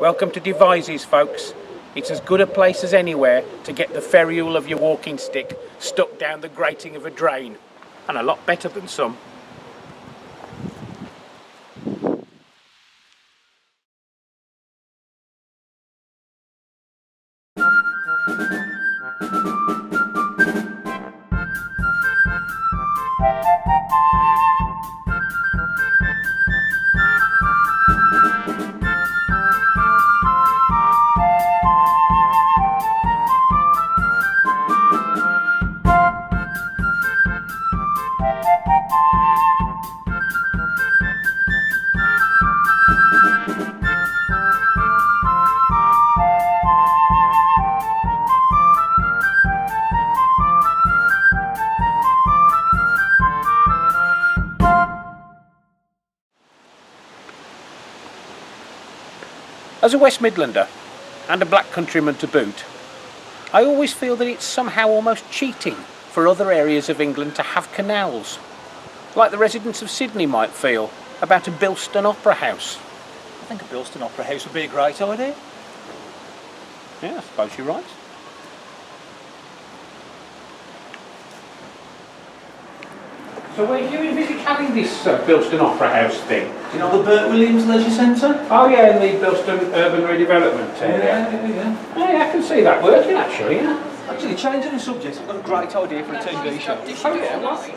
Welcome to Devizes, folks. It's as good a place as anywhere to get the ferrule of your walking stick stuck down the grating of a drain, and a lot better than some. As a West Midlander, and a black countryman to boot, I always feel that it's somehow almost cheating for other areas of England to have canals, like the residents of Sydney might feel about a Bilston Opera House. I think a Bilston Opera House would be a great idea. Yeah, I suppose you're right. So where do you envisage having this Bilston Opera House thing? Do you know the Burt Williams Leisure Centre? Oh yeah, in the Bilston Urban Redevelopment area. Yeah. Yeah, I can see that working actually, yeah. Actually, changing the subject, I've got a great idea for a TV show. Oh yeah, what?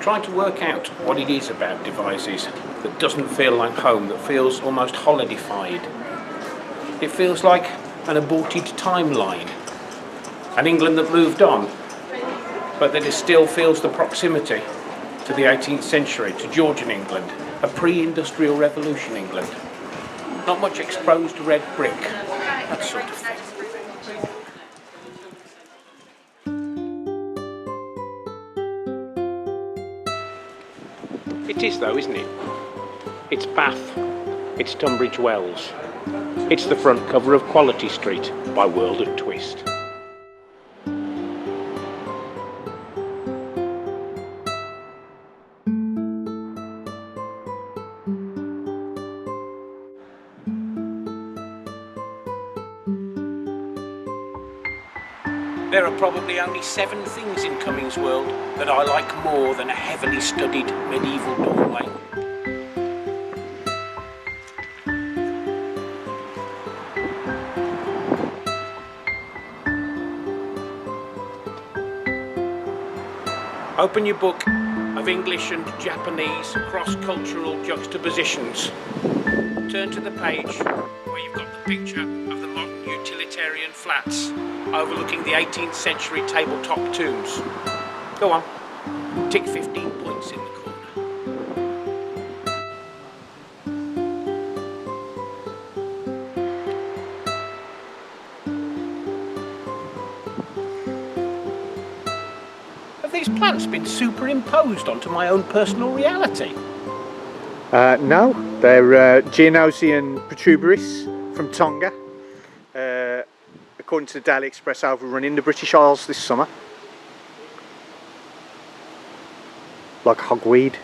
Trying to work out what it is about Devizes that doesn't feel like home, that feels almost holidified. It feels like an aborted timeline, an England that moved on, but that it still feels the proximity to the 18th century, to Georgian England, a pre-industrial revolution England. Not much exposed red brick, that sort of thing. It is though, isn't it? It's Bath, it's Tunbridge Wells, it's the front cover of Quality Street by World of Twist. There are probably only 7 things in Cummings' world that I like more than a heavily studied medieval doorway. Open your book of English and Japanese cross-cultural juxtapositions. Turn to the page where you've got the picture of the modern utilitarian flats overlooking the 18th century tabletop tombs. Go on, tick 15 points in the corner. Have these plants been superimposed onto my own personal reality? No, they're Geonosian protuberous from Tonga. According to the Daily Express, overrunning the British Isles this summer. Like hogweed.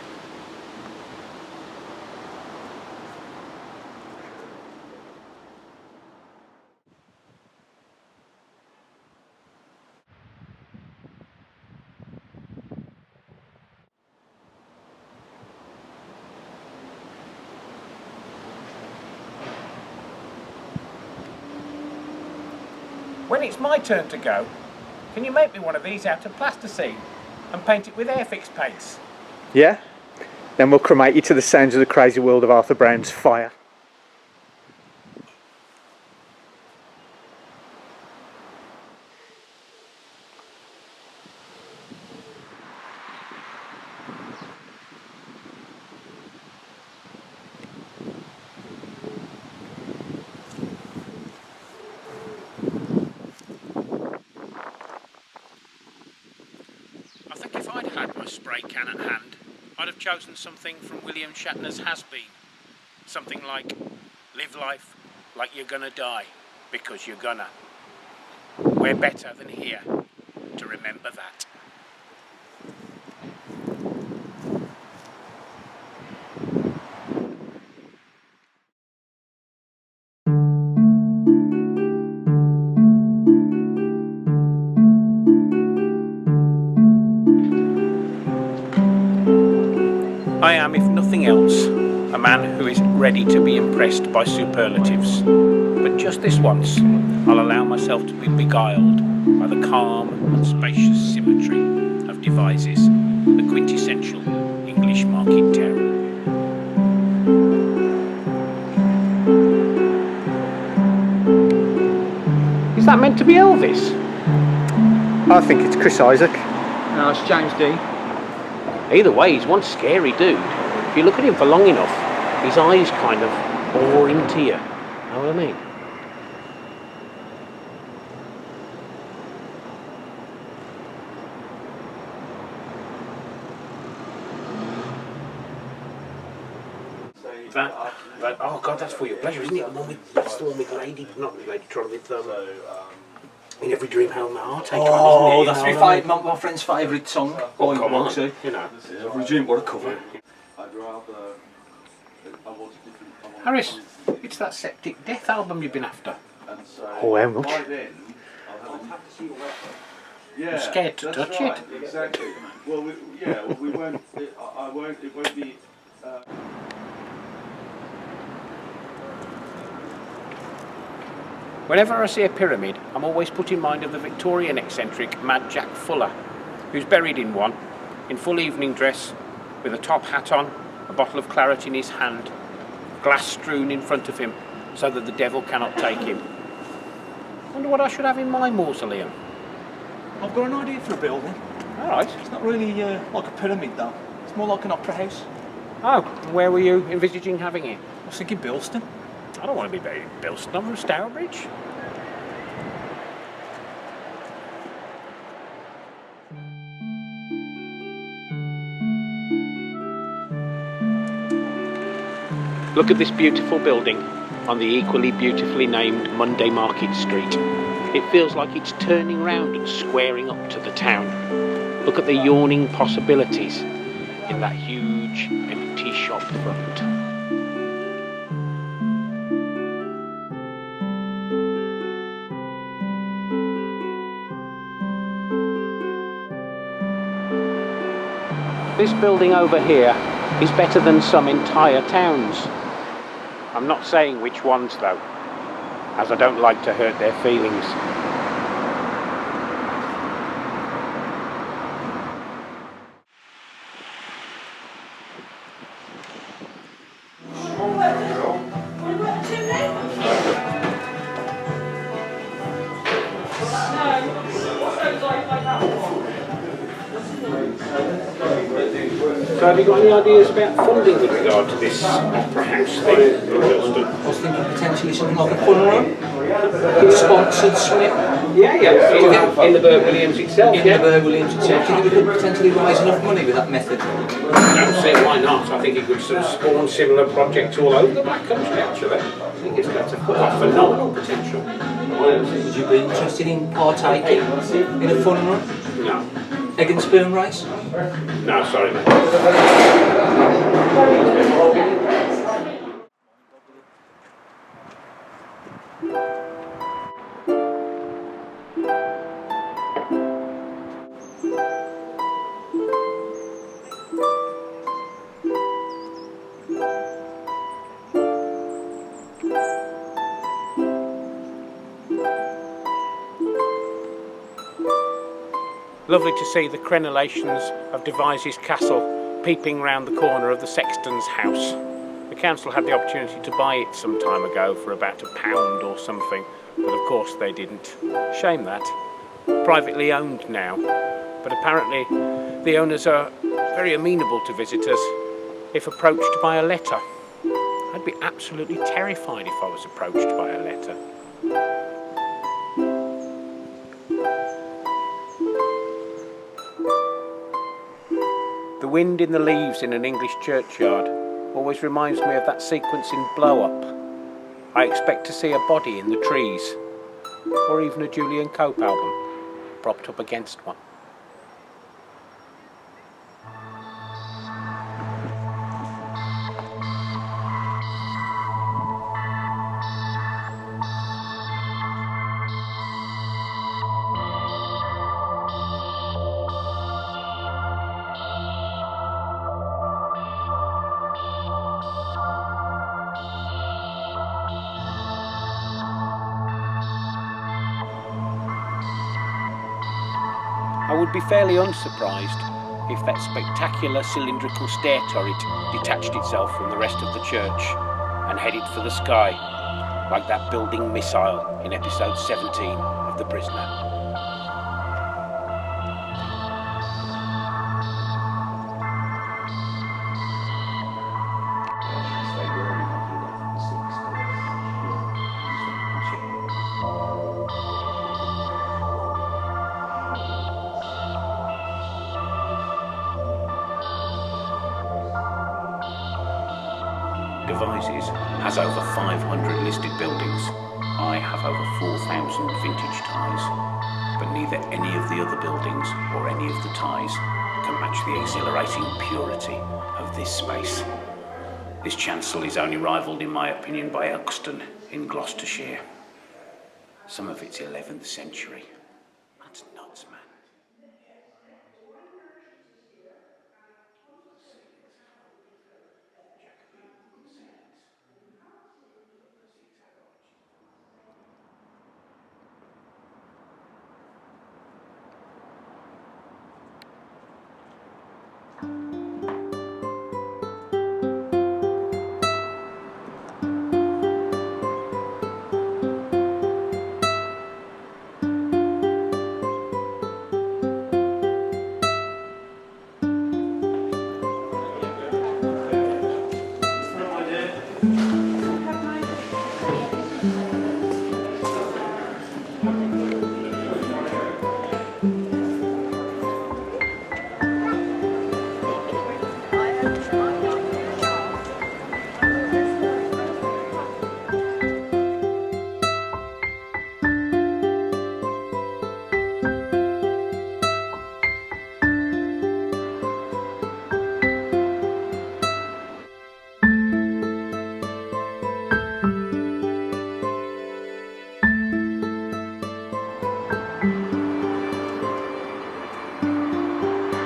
When it's my turn to go, can you make me one of these out of plasticine and paint it with Airfix paints? Yeah? Then we'll cremate you to the sounds of the crazy world of Arthur Brown's Fire. spray can at hand, I'd have chosen something from William Shatner's Has Been. Something like, live life like you're gonna die, because you're gonna. We're better than here to remember that. I am, if nothing else, a man who is ready to be impressed by superlatives. But just this once, I'll allow myself to be beguiled by the calm and spacious symmetry of Devizes, the quintessential English market town. Is that meant to be Elvis? I think it's Chris Isaac. No, it's James D. Either way, he's one scary dude. If you look at him for long enough, his eyes kind of bore into you. Know what I mean? That, oh God, that's for your pleasure, isn't it? That's the one with Lady, not Lady Tron, with In Every Dream Home My Heartache. Oh, that's my friend's favourite song. Oh, come on, Wiltshire. you know. Every Dream, what a cover. Harris, it's that Septic Death album you've been after. Oh, how much? I'm scared to touch it. Exactly. Well, we won't. It won't be. Whenever I see a pyramid, I'm always put in mind of the Victorian eccentric Mad Jack Fuller, who's buried in one, in full evening dress, with a top hat on, a bottle of claret in his hand, glass strewn in front of him, so that the devil cannot take him. Wonder what I should have in my mausoleum. I've got an idea for a building. All right. It's not really like a pyramid though. It's more like an opera house. Oh, where were you envisaging having it? I was thinking Bilston. I don't want to be buried in Bilston, I'm from Stourbridge. Look at this beautiful building on the equally beautifully named Monday Market Street. It feels like it's turning round and squaring up to the town. Look at the yawning possibilities in that huge empty shop front. This building over here is better than some entire towns. I'm not saying which ones though, as I don't like to hurt their feelings. So have you got any ideas about funding with regard to this opera house thing in Bilston? I was thinking potentially something like a fun run. Sponsored swim. Yeah. In the Burke Williams itself. In the Burke Williams itself. Do you think we could potentially raise enough money with that method? I don't see why not. I think it could sort of spawn similar projects all over the Black Country actually. I think it's got a phenomenal potential. Would you be interested in partaking in a fun run? No. Egg and spoon race? No, sorry mate. Lovely to see the crenellations of Devizes Castle peeping round the corner of the sexton's house. The council had the opportunity to buy it some time ago for about £1 or something, but of course they didn't. Shame that. Privately owned now, but apparently the owners are very amenable to visitors if approached by a letter. I'd be absolutely terrified if I was approached by a letter. wind in the leaves in an English churchyard always reminds me of that sequence in Blow Up. I expect to see a body in the trees, or even a Julian Cope album propped up against one. I would be fairly unsurprised if that spectacular cylindrical stair turret detached itself from the rest of the church and headed for the sky, like that building missile in episode 17 of The Prisoner. Devizes has over 500 listed buildings. I have over 4,000 vintage ties, but neither any of the other buildings or any of the ties can match the exhilarating purity of this space. This chancel is only rivalled, in my opinion, by Elkston in Gloucestershire. Some of it's 11th century. That's nuts, man.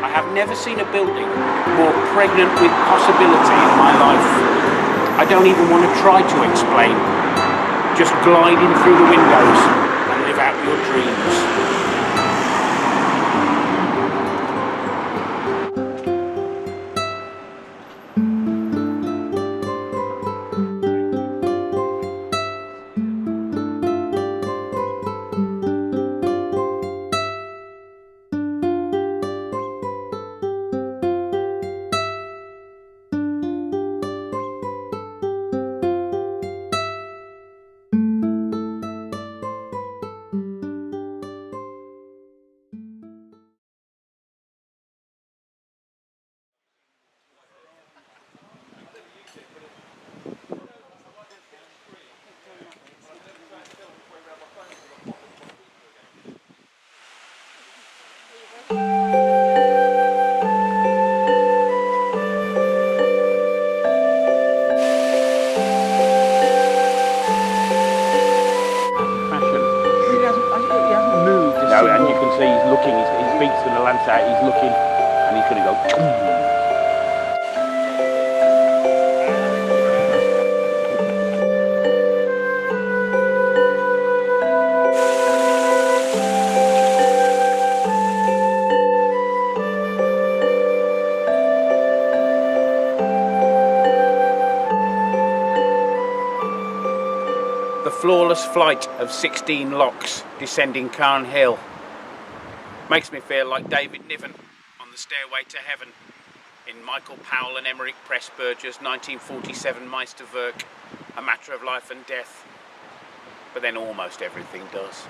I have never seen a building more pregnant with possibility in my life. I don't even want to try to explain. Just glide in through the windows and live out your dreams. No, and you can see he's looking, his feet's going to lance out, he's looking, and he's going to go. The flawless flight of 16 locks descending Carn Hill makes me feel like David Niven on the Stairway to Heaven in Michael Powell and Emmerich Pressburger's 1947 Meisterwerk, A Matter of Life and Death. But then almost everything does.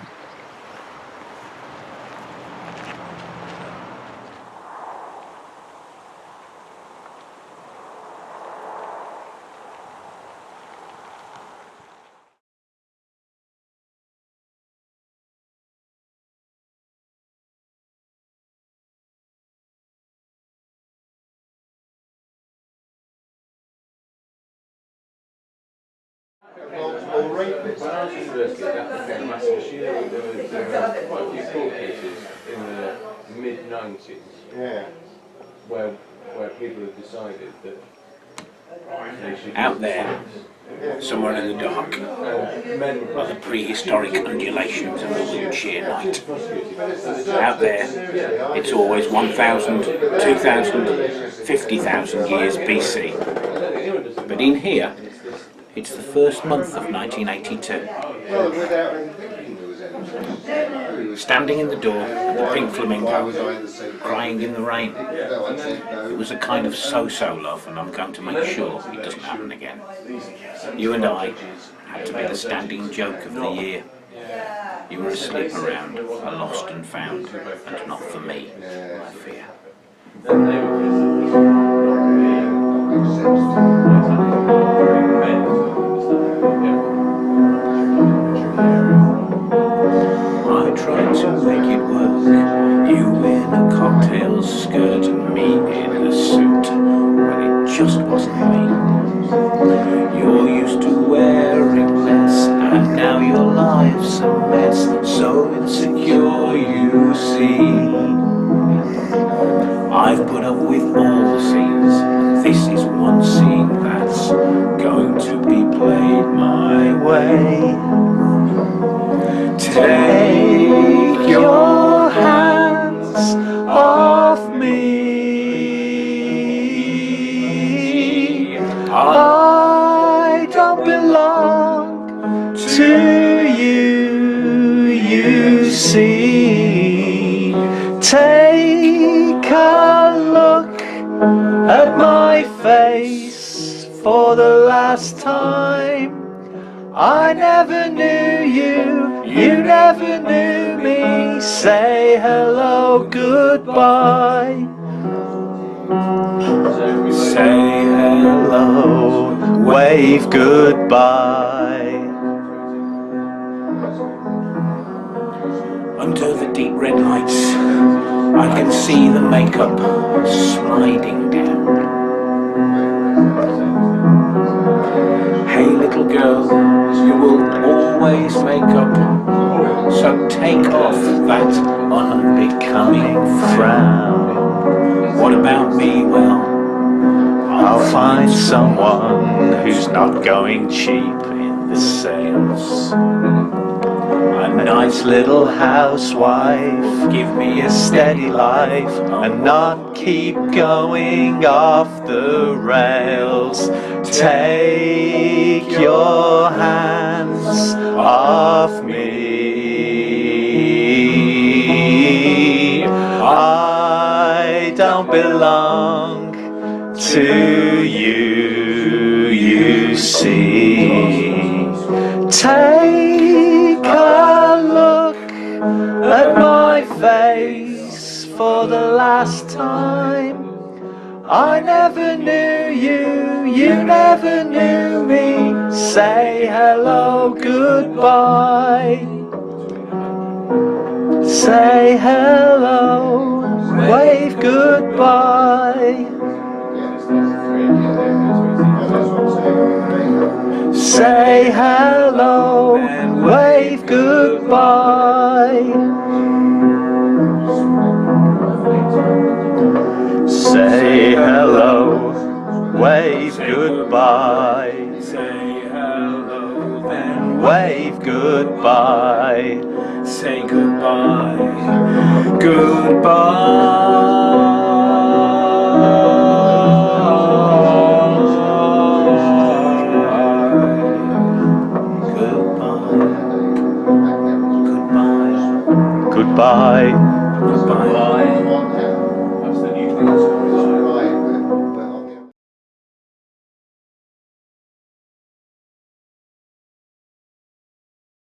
When I was at university, that became a massive issue. There were quite a few court cases in the mid-90s where people had decided that they should Out there, somewhere in the dark, are the prehistoric undulations of the Wiltshire night. Out there, it's always 1,000, 2,000, 50,000 years BC. But in here, it's the first month of 1982. Standing in the door of the pink flamingo, crying in the rain. It was a kind of so-so love, and I'm going to make sure it doesn't happen again. You and I had to be the standing joke of the year. You were asleep around, a lost and found, and not for me, I fear. I tried to make it work. You in a cocktail skirt and me in a suit, but it just wasn't me. You're used to wearing less, and now your life's a mess, so insecure you see. I've put up with all the scenes. This is one scene that's going to be played my way. Take your hands off me. I don't belong to you, you see. Take a look at my face for the last time. I never knew you, you never knew me. Say hello, goodbye. Say hello, wave goodbye. Under the deep red lights, I can see the makeup sliding down. Hey little girl, you will always make up, so take off that unbecoming frown. What about me? Well, I'll find someone who's not going cheap in the sales. A nice little housewife, give me a steady life and not keep going off the rails. Take your hands off me. I don't belong to you, you see. Take a look at my face for the last time. I never knew you, you never knew me. Say hello, goodbye. Say hello, wave goodbye. Say hello and wave goodbye. Say hello, wave goodbye. Say hello, then wave goodbye. Say goodbye, goodbye. Goodbye.